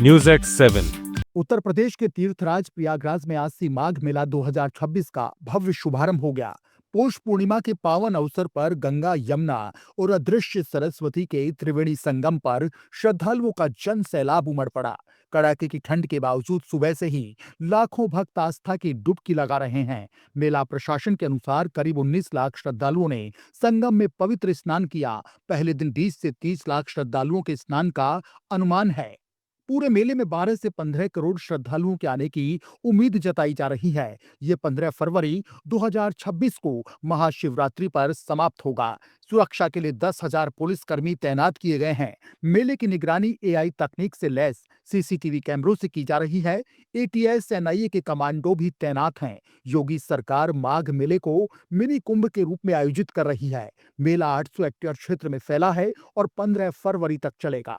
News x 7। Uttar Pradesh के तीर्थराज प्रयागराज में आज से माघ मेला 2026 का भव्य शुभारंभ हो गया। पौष पूर्णिमा के पावन अवसर पर गंगा, यमुना और अदृश्य सरस्वती के त्रिवेणी संगम पर श्रद्धालुओं का जन सैलाब उमड़ पड़ा। कड़ाके की ठंड के बावजूद सुबह से ही लाखों भक्त आस्था की डुबकी लगा रहे हैं। मेला प्रशासन के अनुसार करीब 19 लाख श्रद्धालुओं ने संगम में पवित्र स्नान किया। पहले दिन 20 से 30 लाख श्रद्धालुओं के स्नान का अनुमान है। पूरे मेले में 12 से 15 करोड़ श्रद्धालुओं के आने की उम्मीद जताई जा रही है। ये 15 फरवरी 2026 को महाशिवरात्रि पर समाप्त होगा। सुरक्षा के लिए 10,000 पुलिसकर्मी तैनात किए गए हैं। मेले की निगरानी एआई तकनीक से लैस सीसीटीवी कैमरों से की जा रही है। एटीएस एनआईए के कमांडो भी तैनात हैं। योगी सरकार माघ मेले को मिनी कुंभ के रूप में आयोजित कर रही है। मेला 800 हेक्टेयर क्षेत्र में फैला है और 15 फरवरी तक चलेगा।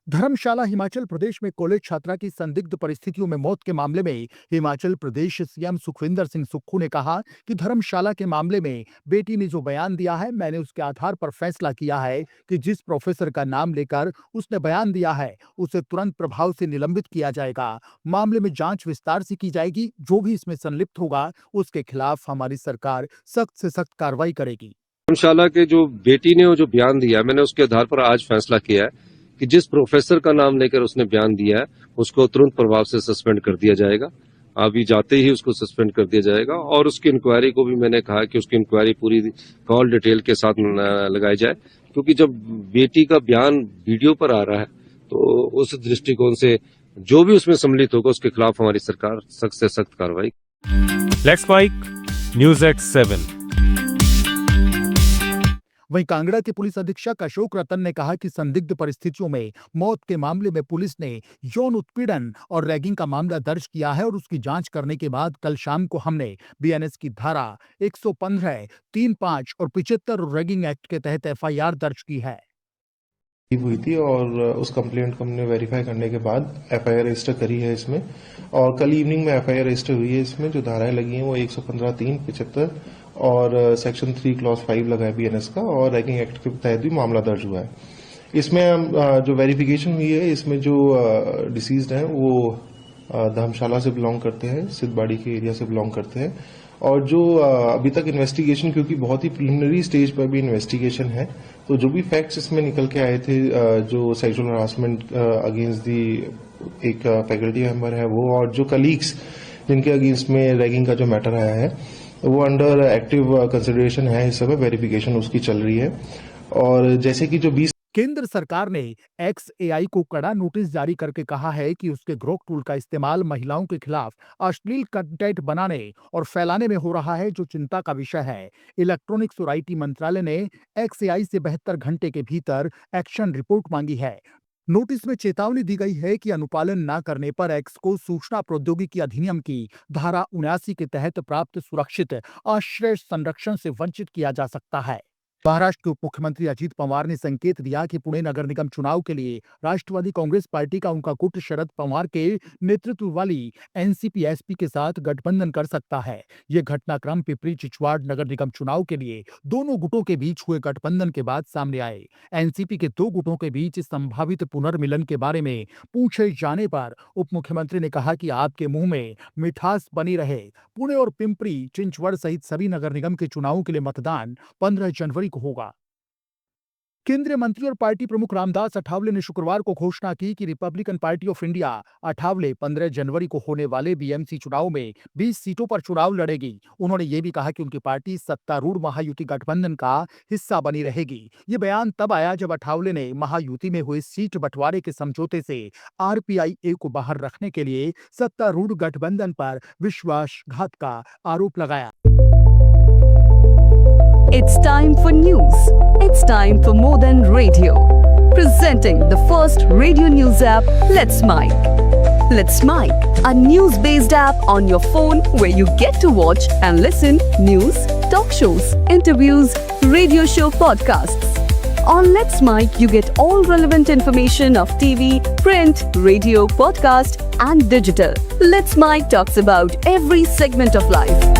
धर्मशाला हिमाचल प्रदेश में कॉलेज छात्रा की संदिग्ध परिस्थितियों में मौत के मामले में हिमाचल प्रदेश सीएम सुखविंदर सिंह सुक्खू ने कहा कि धर्मशाला के मामले में बेटी ने जो बयान दिया है, मैंने उसके आधार पर फैसला किया है कि जिस प्रोफेसर का नाम लेकर उसने बयान दिया है उसे तुरंत प्रभाव से निलंबित किया जाएगा। मामले में जांच विस्तार से की जाएगी। जो भी इसमें संलिप्त होगा उसके खिलाफ हमारी सरकार सख्त से सख्त कार्रवाई करेगी। धर्मशाला के जो बेटी ने जो बयान दिया, मैंने उसके आधार पर आज फैसला किया है कि जिस प्रोफेसर का नाम लेकर उसने बयान दिया है उसको तुरंत प्रभाव से सस्पेंड कर दिया जाएगा। अभी जाते ही उसको सस्पेंड कर दिया जाएगा और उसकी इंक्वायरी को भी मैंने कहा कि उसकी इंक्वायरी पूरी कॉल डिटेल के साथ लगाई जाए, क्योंकि जब बेटी का बयान वीडियो पर आ रहा है तो उस दृष्टिकोण से जो भी उसमें सम्मिलित होगा उसके खिलाफ हमारी सरकार सख्त से सख्त कार्रवाई। Let's spike news x 7। वहीं कांगड़ा के पुलिस अधीक्षक अशोक रतन ने कहा कि संदिग्ध परिस्थितियों में मौत के मामले में पुलिस ने यौन उत्पीड़न और रैगिंग का मामला दर्ज किया है और उसकी जांच करने के बाद कल शाम को हमने बीएनएस की धारा 115, 35 और 75 और रैगिंग एक्ट के तहत एफआईआर दर्ज की है। हुई थी और उस कंप्लेंट को हमने वेरीफाई करने के बाद एफआईआर रजिस्टर करी है इसमें, और कल इवनिंग में एफआईआर रजिस्टर हुई है। इसमें जो धाराएं लगी हैं वो 115, 3, 75 और सेक्शन 3 क्लॉज 5 लगा है बीएनएस का, और रैगिंग एक्ट के तहत भी मामला दर्ज हुआ है। इसमें जो वेरिफिकेशन हुई है, इसमें जो डिसीज्ड हैं वो धर्मशाला से बिलोंग करते हैं, सिद्धबाड़ी के एरिया से बिलोंग करते हैं, और जो अभी तक इन्वेस्टिगेशन, क्योंकि बहुत ही प्रिलिमिनरी स्टेज पर भी इन्वेस्टिगेशन है, तो जो भी फैक्ट्स इसमें निकल के आए थे, जो सेक्सुअल हरासमेंट अगेंस्ट दी एक फैकल्टी मेंबर है वो, और जो कलीग्स जिनके अगेंस्ट में रैगिंग का जो मैटर आया है वो अंडर एक्टिव कंसिडरेशन है। इस समय वेरिफिकेशन उसकी चल रही है। और जैसे कि जो 20 केंद्र सरकार ने XAI को कड़ा नोटिस जारी करके कहा है कि उसके ग्रोक टूल का इस्तेमाल महिलाओं के खिलाफ अश्लील कंटेंट बनाने और फैलाने में हो रहा है, जो चिंता का विषय है। इलेक्ट्रॉनिक्स और IT मंत्रालय ने XAI से 72 घंटे के भीतर एक्शन रिपोर्ट मांगी है। नोटिस में चेतावनी दी गई है कि अनुपालन न करने पर एक्स को सूचना प्रौद्योगिकी अधिनियम की धारा 79 के तहत प्राप्त सुरक्षित आश्रय संरक्षण से वंचित किया जा सकता है। महाराष्ट्र के उप मुख्यमंत्री अजीत पवार ने संकेत दिया कि पुणे नगर निगम चुनाव के लिए राष्ट्रवादी कांग्रेस पार्टी का उनका गुट शरद पवार के नेतृत्व वाली एनसीपी-एसपी के साथ गठबंधन कर सकता है। ये घटनाक्रम पिपरी चिचवाड़ नगर निगम चुनाव के लिए दोनों गुटों के बीच हुए गठबंधन के बाद सामने आए। एनसीपी के दो गुटों के बीच संभावित पुनर्मिलन के बारे में पूछे जाने पर उप मुख्यमंत्री ने कहा कि आपके मुंह में मिठास बनी रहे। पुणे और पिंपरी चिंचवड़ सहित सभी नगर निगम के चुनावों के लिए मतदान 15 जनवरी को होगा। केंद्रीय मंत्री और पार्टी प्रमुख रामदास अठावले ने शुक्रवार को घोषणा की कि Republican party of India Athawale 15 जनवरी को होने वाले बीएमसी चुनाव में 20 सीटों पर चुनाव लड़ेगी। उन्होंने ये भी कहा कि उनकी पार्टी सत्तारूढ़ महायुति गठबंधन का हिस्सा बनी रहेगी। ये बयान तब आया जब अठावले ने महायुति में हुए सीट बंटवारे के समझौते से आरपीआईए को बाहर रखने के लिए सत्तारूढ़ गठबंधन पर विश्वासघात का आरोप लगाया। It's time for news. It's time for more than radio. Presenting the first radio news app, Let's Mic. Let's Mic, a news-based app on your phone where you get to watch and listen news, talk shows, interviews, radio show podcasts. On Let's Mic, you get all relevant information of TV, print, radio, podcast, and digital. Let's Mic talks about every segment of life.